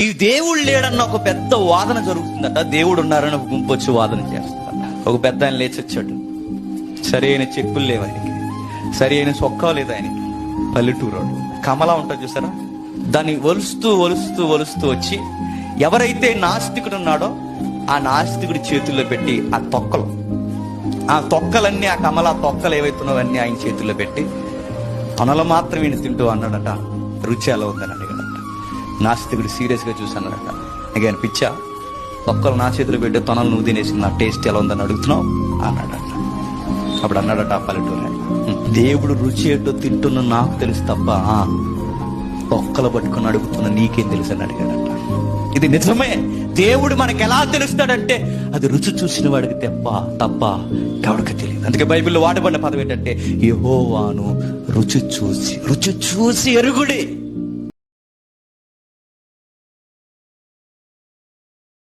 ఈ దేవుడు లేడన్న ఒక పెద్ద వాదన జరుగుతుందట. దేవుడు ఉన్నారని ఒక గుంపు వచ్చి వాదన చేస్తుందట. ఒక పెద్ద ఆయన లేచొచ్చాడు. సరైన చెప్పులు లేవు ఆయనకి, సరి అయిన చొక్కా లేదు ఆయనకి. పల్లెటూరు కమలా ఉంటుంది చూసారా, దాన్ని ఒలుస్తూ ఒలుస్తూ ఒలుస్తూ వచ్చి ఎవరైతే నాస్తికుడు ఉన్నాడో ఆ నాస్తికుడి చేతుల్లో పెట్టి ఆ తొక్కలన్నీ, ఆ కమలా తొక్కలు ఏవైతున్నావన్నీ ఆయన చేతుల్లో పెట్టి తొనలు మాత్రం ఈయన తింటూ అన్నాడట, రుచి ఎలా ఉందని అడిగాడట. నాస్తికుడు సీరియస్ గా చూసి అన్నాడట, నీకు పిచ్చా, తొక్కలు నా చేతులు పెట్టి తొనలు నువ్వు తినేసి నా టేస్ట్ ఎలా ఉందని అడుగుతున్నావు అన్నాడట. అప్పుడు అన్నాడట ఆ పల్లెటూరు, దేవుడు రుచి ఏంటో తింటున్న నాకు తెలుసు తప్ప తొక్కలు పట్టుకుని అడుగుతున్న నీకేం తెలుసు అని అడిగాడట. ఇది నిజమే. దేవుడు మనకు ఎలా తెలుస్తాడంటే అది రుచి చూసిన వాడికి తప్ప ఎవరికి తెలియదు. అందుకే బైబిల్లో వాడబడిన పదం ఏంటంటే యెహోవాను రుచి చూసి ఎరుగుడి.